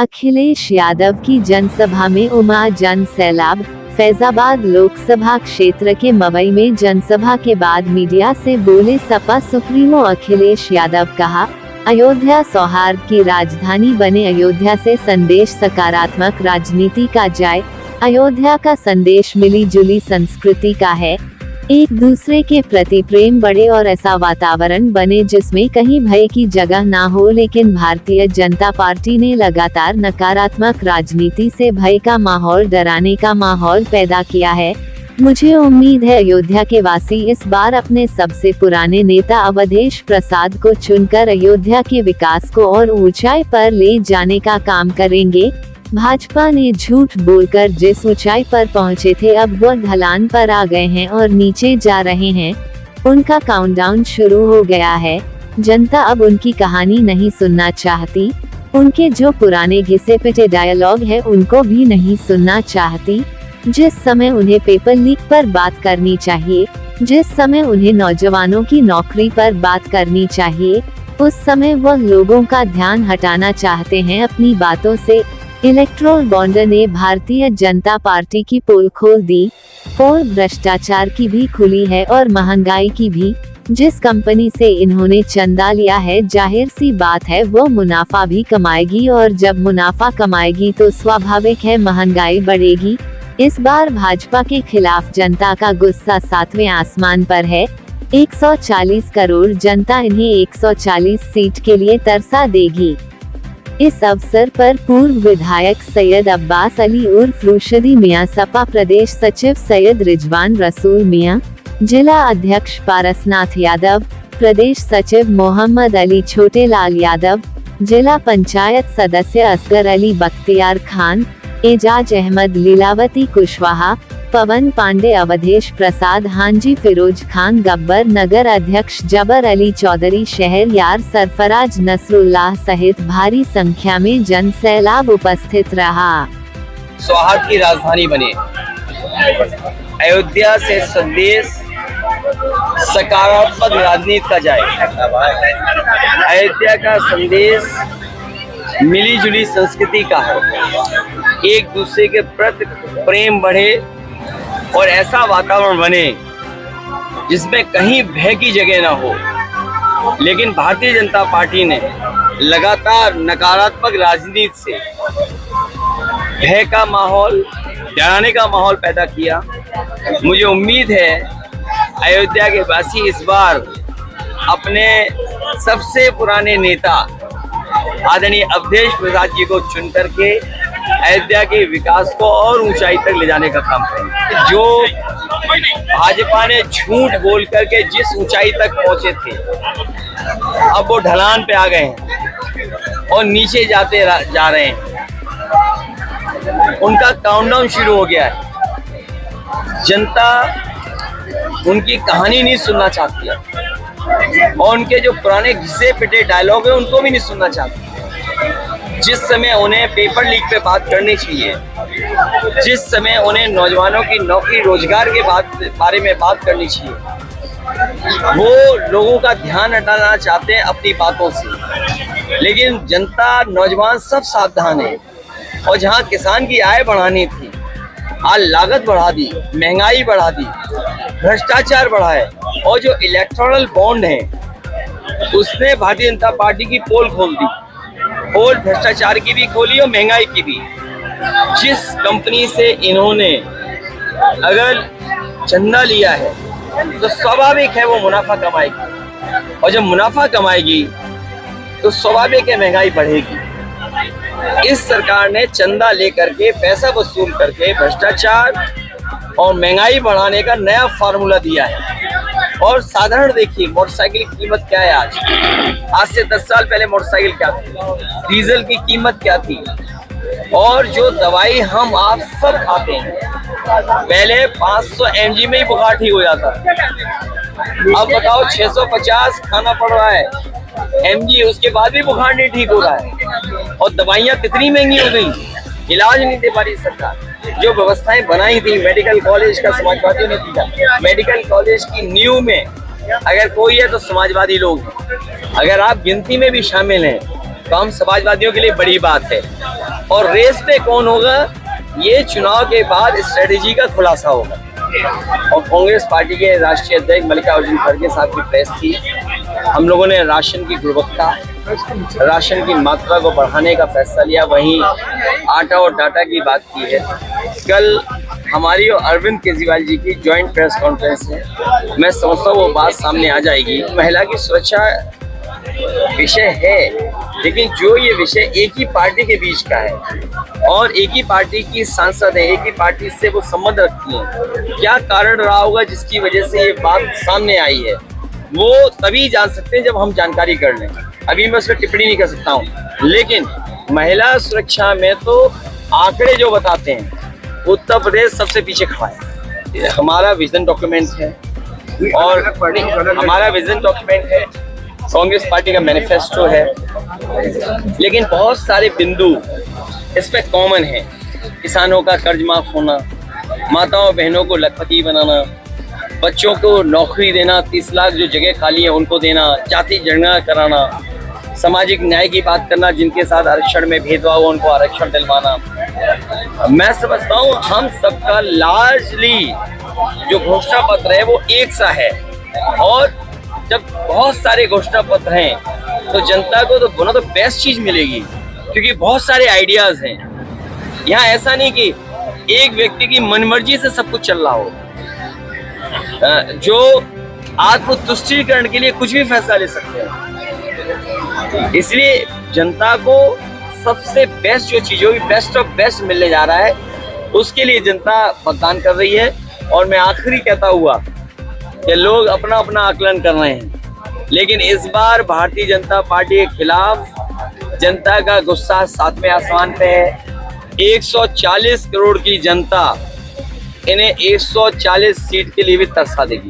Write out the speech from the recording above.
अखिलेश यादव की जनसभा में उमा जन सैलाब। फैजाबाद लोकसभा क्षेत्र के मवई में जनसभा के बाद मीडिया से बोले सपा सुप्रीमो अखिलेश यादव। कहा, अयोध्या सौहार्द की राजधानी बने। अयोध्या से संदेश सकारात्मक राजनीति का जाए। अयोध्या का संदेश मिली जुली संस्कृति का है। एक दूसरे के प्रति प्रेम बढ़े और ऐसा वातावरण बने जिसमें कहीं भय की जगह ना हो। लेकिन भारतीय जनता पार्टी ने लगातार नकारात्मक राजनीति से भय का माहौल, डराने का माहौल पैदा किया है। मुझे उम्मीद है अयोध्या के वासी इस बार अपने सबसे पुराने नेता अवधेश प्रसाद को चुनकर अयोध्या के विकास को और ऊंचाई पर ले जाने का काम करेंगे। भाजपा ने झूठ बोलकर जिस ऊंचाई पर पहुंचे थे, अब वह ढलान पर आ गए हैं और नीचे जा रहे हैं। उनका काउंटडाउन शुरू हो गया है। जनता अब उनकी कहानी नहीं सुनना चाहती। उनके जो पुराने घिसे पिटे डायलॉग है उनको भी नहीं सुनना चाहती। जिस समय उन्हें पेपर लीक पर बात करनी चाहिए, जिस समय उन्हें नौजवानों की नौकरी पर बात करनी चाहिए, उस समय वह लोगों का ध्यान हटाना चाहते हैं अपनी बातों से। इलेक्ट्रोल बॉन्ड ने भारतीय जनता पार्टी की पोल खोल दी। पोल भ्रष्टाचार की भी खुली है और महंगाई की भी। जिस कंपनी से इन्होंने चंदा लिया है, जाहिर सी बात है वो मुनाफा भी कमाएगी और जब मुनाफा कमाएगी तो स्वाभाविक है महंगाई बढ़ेगी। इस बार भाजपा के खिलाफ जनता का गुस्सा 7वें आसमान पर है। 140 करोड़ जनता इन्हें 140 सीट के लिए तरसा देगी। इस अवसर पर पूर्व विधायक सैयद अब्बास अली उर्फ रुशदी मियां, सपा प्रदेश सचिव सैयद रिजवान रसूल मियां, जिला अध्यक्ष पारसनाथ यादव, प्रदेश सचिव मोहम्मद अली छोटेलाल यादव, जिला पंचायत सदस्य असगर अली बख्तियार खान, एजाज अहमद, लीलावती कुशवाहा, पवन पांडे, अवधेश प्रसाद, हांजी फिरोज खान, गब्बर नगर अध्यक्ष जबर अली चौधरी, शहर यार सरफराज नसरुल्लाह सहित भारी संख्या में जन सैलाब उपस्थित रहा। सौहार्द की राजधानी बने। अयोध्या से संदेश सकारात्मक राजनीति का जाए। अयोध्या का संदेश मिली जुली संस्कृति का है। एक दूसरे के प्रति प्रेम बढ़े और ऐसा वातावरण बने जिसमें कहीं भय की जगह ना हो। लेकिन भारतीय जनता पार्टी ने लगातार नकारात्मक राजनीति से भय का माहौल, डराने का माहौल पैदा किया। मुझे उम्मीद है अयोध्या के वासी इस बार अपने सबसे पुराने नेता आदरणीय अवधेश प्रसाद जी को चुन करके अयोध्या के विकास को और ऊंचाई तक ले जाने का काम करेंगे। जो भाजपा ने झूठ बोल करके जिस ऊंचाई तक पहुंचे थे, अब वो ढलान पे आ गए हैं और नीचे जाते जा रहे हैं। उनका काउंटडाउन शुरू हो गया है। जनता उनकी कहानी नहीं सुनना चाहती है और उनके जो पुराने घिसे पिटे डायलॉग है उनको भी नहीं सुनना चाहती। जिस समय उन्हें पेपर लीक पे बात करनी चाहिए, जिस समय उन्हें नौजवानों की नौकरी रोजगार के बारे में बात करनी चाहिए, वो लोगों का ध्यान हटाना चाहते हैं अपनी बातों से। लेकिन जनता, नौजवान सब सावधान है। और जहां किसान की आय बढ़ानी थी, आज लागत बढ़ा दी, महंगाई बढ़ा दी, भ्रष्टाचार बढ़ा है। और जो इलेक्टोरल बॉन्ड है उसने भारतीय जनता पार्टी की पोल खोल दी। पोल भ्रष्टाचार की भी खोली और महंगाई की भी। जिस कंपनी से इन्होंने अगर चंदा लिया है तो स्वाभाविक है वो मुनाफा कमाएगी और जब मुनाफा कमाएगी तो स्वाभाविक है महंगाई बढ़ेगी। इस सरकार ने चंदा लेकर के, पैसा वसूल करके भ्रष्टाचार और महंगाई बढ़ाने का नया फार्मूला दिया है। और साधारण देखिए, मोटरसाइकिल की कीमत क्या है आज से 10 साल पहले मोटरसाइकिल क्या थी, डीजल की कीमत क्या थी, और जो दवाई हम आप सब खाते हैं, पहले 500 mg में ही बुखार ठीक हो जाता था। अब बताओ 650 खाना पड़ रहा है mg, उसके बाद भी बुखार नहीं ठीक हो रहा है। और दवाइयाँ कितनी महंगी हो गई, इलाज नहीं दे पा रही सरकार। जो व्यवस्थाएं बनाई थी, मेडिकल कॉलेज का समाजवादियों ने दिया। मेडिकल कॉलेज की नींव में अगर कोई है तो समाजवादी लोग हैं। अगर आप गिनती में भी शामिल हैं तो हम समाजवादियों के लिए बड़ी बात है। और रेस पे कौन होगा ये चुनाव के बाद स्ट्रेटेजी का खुलासा होगा। और कांग्रेस पार्टी के राष्ट्रीय अध्यक्ष मल्लिकार्जुन खड़गे साहब की प्रेस थी, हम लोगों ने राशन की गुणवत्ता, राशन की मात्रा को बढ़ाने का फैसला लिया, वहीं आटा और डाटा की बात की है। कल हमारी और अरविंद केजरीवाल जी की जॉइंट प्रेस कॉन्फ्रेंस है, मैं समझता हूँ वो बात सामने आ जाएगी। महिला की सुरक्षा विषय है, लेकिन जो ये विषय एक ही पार्टी के बीच का है और एक ही पार्टी की सांसद है, एक ही पार्टी से वो संबंध रखती हैं, क्या कारण रहा होगा जिसकी वजह से ये बात सामने आई है, वो तभी जान सकते हैं जब हम जानकारी कर लें। अभी मैं उस पर टिप्पणी नहीं कर सकता हूँ, लेकिन महिला सुरक्षा में तो आंकड़े जो बताते हैं उत्तर प्रदेश सबसे पीछे खड़ा है। हमारा विजन डॉक्यूमेंट है और हमारा विजन डॉक्यूमेंट है, कांग्रेस पार्टी का मैनिफेस्टो है, लेकिन बहुत सारे बिंदु इस पे कॉमन है। किसानों का कर्ज माफ होना, माताओं बहनों को लखपति बनाना, बच्चों को नौकरी देना, 30 लाख जो जगह खाली है उनको देना, जाति जनगणना कराना, सामाजिक न्याय की बात करना, जिनके साथ आरक्षण में भेदभाव हो उनको आरक्षण दिलवाना। मैं समझता हूँ हम सबका लार्जली जो घोषणा पत्र है वो एक सा है, और जब बहुत सारे घोषणा पत्र हैं तो जनता को तो वन ऑफ द बेस्ट चीज मिलेगी, क्योंकि बहुत सारे आइडियाज हैं। यहाँ ऐसा नहीं कि एक व्यक्ति की मनमर्जी से सब कुछ चल रहा हो, जो आत्मतुष्टिकरण के लिए कुछ भी फैसला ले सकते हैं। इसलिए जनता को सबसे बेस्ट जो चीज होगी, बेस्ट ऑफ बेस्ट मिलने जा रहा है, उसके लिए जनता मतदान कर रही है। और मैं आखिरी कहता हुआ कि लोग अपना अपना आकलन कर रहे हैं, लेकिन इस बार भारतीय जनता पार्टी के खिलाफ जनता का गुस्सा 7वें आसमान पे है। 140 करोड़ की जनता इन्हें 140 सीट के लिए भी तरसा देगी।